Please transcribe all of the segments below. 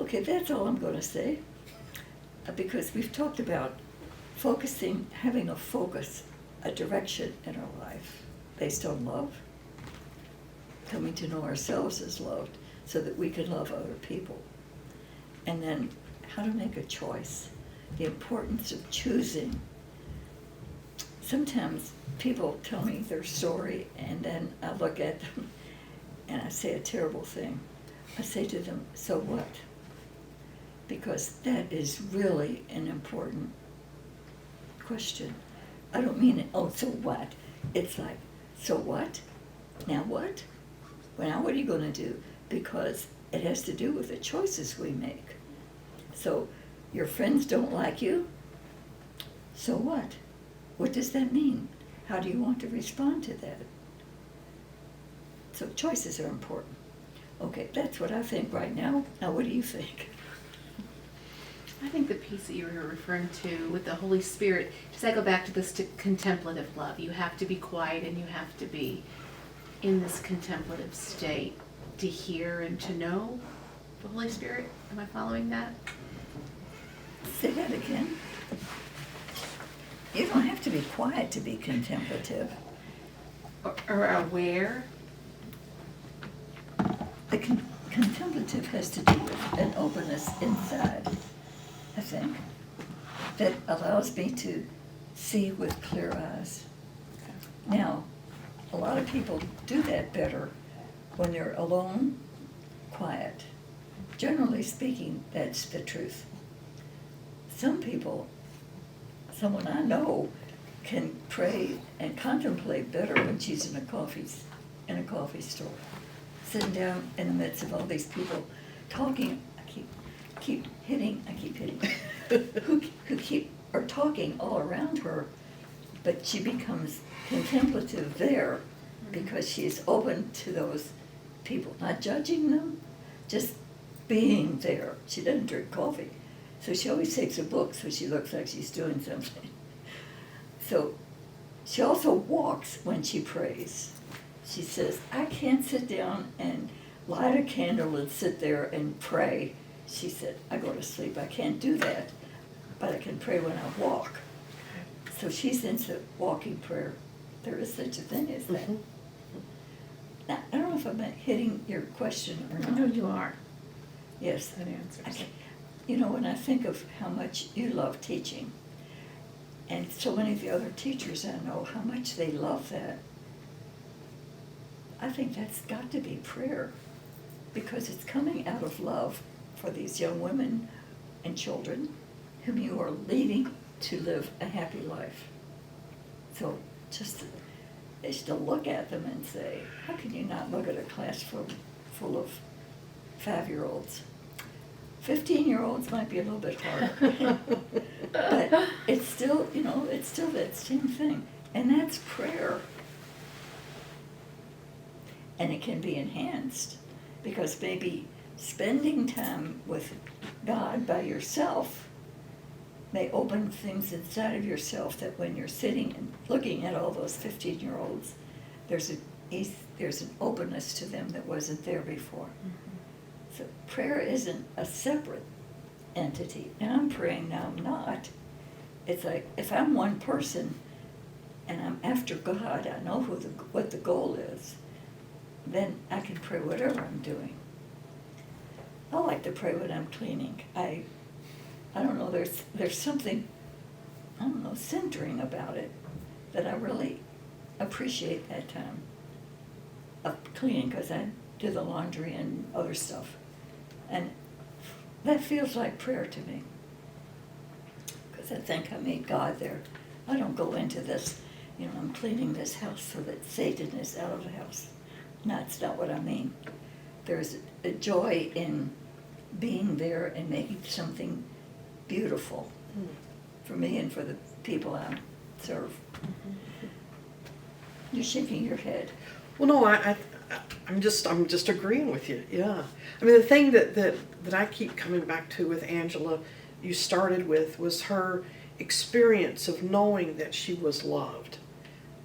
Okay, that's all I'm going to say. Because we've talked about focusing, having a focus, a direction in our life based on love, coming to know ourselves as loved so that we can love other people. And then how to make a choice, the importance of choosing. Sometimes people tell me their story and then I look at them and I say a terrible thing. I say to them, so what? Because that is really an important question. I don't mean it, oh, so what? It's like, so what? Now what? Well, now what are you going to do? Because it has to do with the choices we make. So your friends don't like you, so what? What does that mean? How do you want to respond to that? So choices are important. Okay, that's what I think right now. Now what do you think? I think the piece that you were referring to with the Holy Spirit, does that go back to this contemplative love? You have to be quiet and you have to be in this contemplative state to hear and to know the Holy Spirit. Am I following that? Say that again. You don't have to be quiet to be contemplative. Or aware? The contemplative has to do with an openness inside, I think, that allows me to see with clear eyes. Now, a lot of people do that better when they're alone, quiet. Generally speaking, that's the truth. Some people, someone I know, can pray and contemplate better when she's in a coffee store, sitting down in the midst of all these people talking. I keep hitting, who are talking all around her, but she becomes contemplative there because she is open to those people, not judging them, just being there. She doesn't drink coffee, so she always takes a book so she looks like she's doing something. So she also walks when she prays. She says, I can't sit down and light a candle and sit there and pray. She said, I go to sleep. I can't do that, but I can pray when I walk. So she's into walking prayer. There is such a thing as that. Now, I don't know if I'm hitting your question or not. No, you are. Yes. That answers it. You know, when I think of how much you love teaching, and so many of the other teachers I know, how much they love that, I think that's got to be prayer, because it's coming out of love for these young women and children whom you are leading to live a happy life. So just to look at them and say, how can you not look at a class full of 5-year-olds? 15-year-olds might be a little bit harder. But it's still, it's still that same thing. And that's prayer. And it can be enhanced, because maybe spending time with God by yourself may open things inside of yourself that when you're sitting and looking at all those 15-year-olds, there's an openness to them that wasn't there before. Mm-hmm. So prayer isn't a separate entity. Now I'm praying, now I'm not. It's like, if I'm one person and I'm after God, I know what the goal is, then I can pray whatever I'm doing. I like to pray when I'm cleaning. I don't know, there's something, centering about it that I really appreciate that time of cleaning, because I do the laundry and other stuff. And that feels like prayer to me, because I think I made God there. I don't go into this, I'm cleaning this house so that Satan is out of the house. No, that's not what I mean. There's a joy in being there and making something beautiful for me and for the people I serve. Mm-hmm. You're shaking your head. Well, no, I'm just agreeing with you. Yeah, I mean, the thing that I keep coming back to with Angela, you started with, was her experience of knowing that she was loved,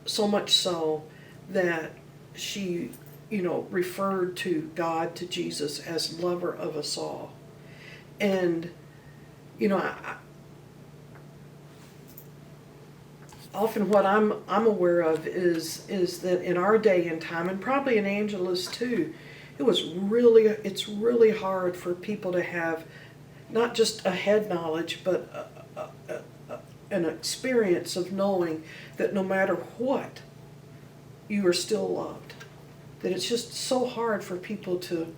so much so that she, referred to God, to Jesus, as lover of us all. And, you know, often what I'm aware of is that in our day and time, and probably in Angela's too, it's really hard for people to have not just a head knowledge, but an experience of knowing that no matter what, you are still loved. That it's just so hard for people to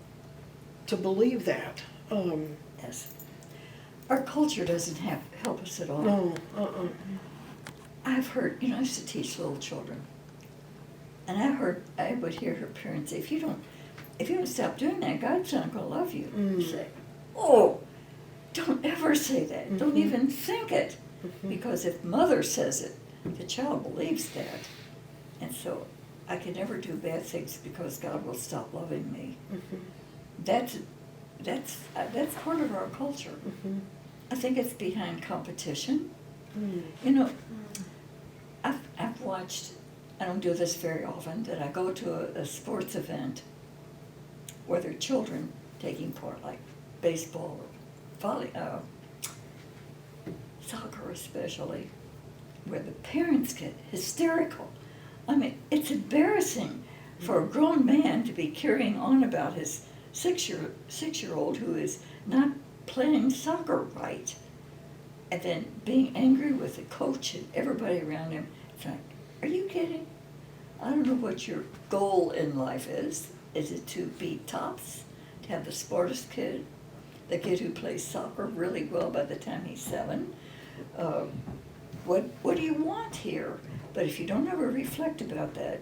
believe that. Yes. Our culture doesn't help us at all. No, I've heard, I used to teach little children, and I would hear her parents say, if you don't stop doing that, God's not going to love you. Say, oh, don't ever say that. Don't even think it. Because if mother says it, the child believes that. And so I can never do bad things because God will stop loving me. That's part of our culture. I think it's behind competition. I've watched, I don't do this very often, that I go to a sports event where there are children taking part, like baseball or soccer especially, where the parents get hysterical. I mean, it's embarrassing for a grown man to be carrying on about his six-year-old who is not playing soccer right, and then being angry with the coach and everybody around him. It's like, are you kidding? I don't know what your goal in life is. Is it to be tops, to have the smartest kid, the kid who plays soccer really well by the time he's 7? What do you want here? But if you don't ever reflect about that,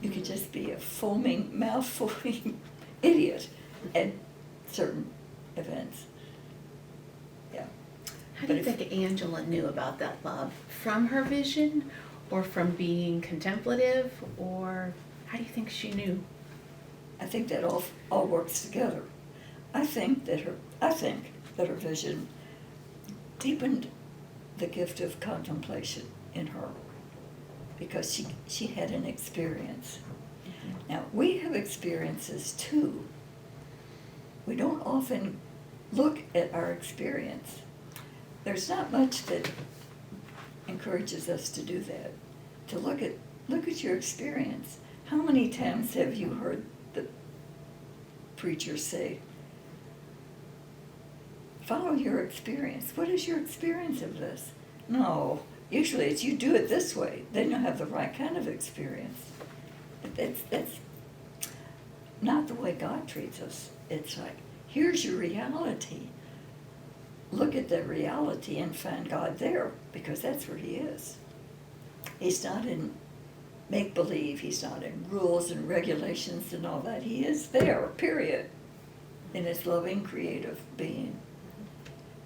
you could just be a mouth-foaming idiot at certain events. Yeah. How do you think Angela knew about that love? From her vision, or from being contemplative, or how do you think she knew? I think that all works together. I think that her vision deepened the gift of contemplation in her, because she had an experience. Now, we have experiences too. We don't often look at our experience. There's not much that encourages us to do that, to look at your experience. How many times have you heard the preacher say, follow your experience? What is your experience of this? No, usually it's you do it this way, then you'll have the right kind of experience. That's not the way God treats us. It's like, here's your reality. Look at the reality and find God there, because that's where he is. He's not in make-believe. He's not in rules and regulations and all that. He is there, period, in his loving, creative being.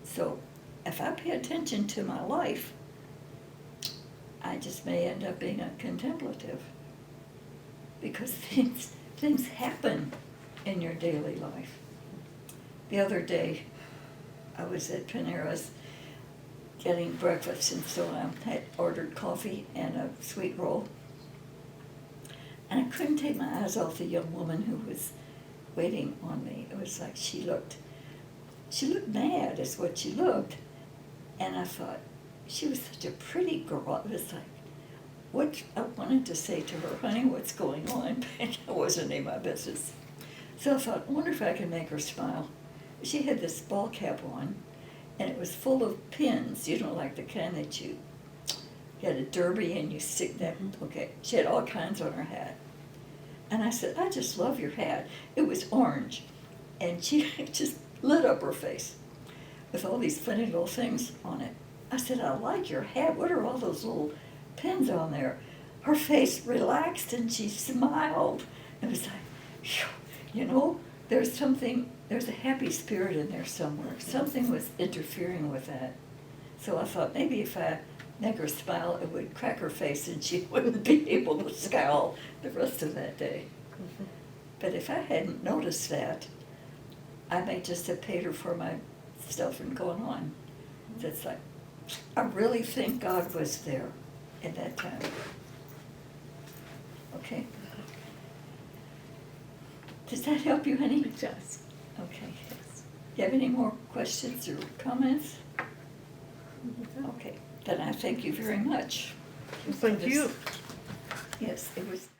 So if I pay attention to my life, I just may end up being a contemplative, because things happen in your daily life. The other day, I was at Panera's getting breakfast, and so I had ordered coffee and a sweet roll. And I couldn't take my eyes off the young woman who was waiting on me. It was like she looked mad, is what she looked. And I thought, she was such a pretty girl. It was like, what I wanted to say to her, honey, what's going on? But I wasn't in my business. So I thought, I wonder if I can make her smile. She had this ball cap on, and it was full of pins, like the kind that you had a derby and you stick that. Okay, she had all kinds on her hat. And I said, I just love your hat. It was orange, and she just lit up her face with all these funny little things on it. I said, I like your hat. What are all those little pins on there? Her face relaxed and she smiled. It was like, phew, there's a happy spirit in there somewhere. Something was interfering with that. So I thought maybe if I make her smile, it would crack her face and she wouldn't be able to scowl the rest of that day. But if I hadn't noticed that, I may just have paid her for my stuff and gone on. It's like, I really think God was there at that time. Okay? Does that help you, honey? It does. Okay. you have any more questions or comments? Okay, then I thank you very much. Thank you. Yes, it was.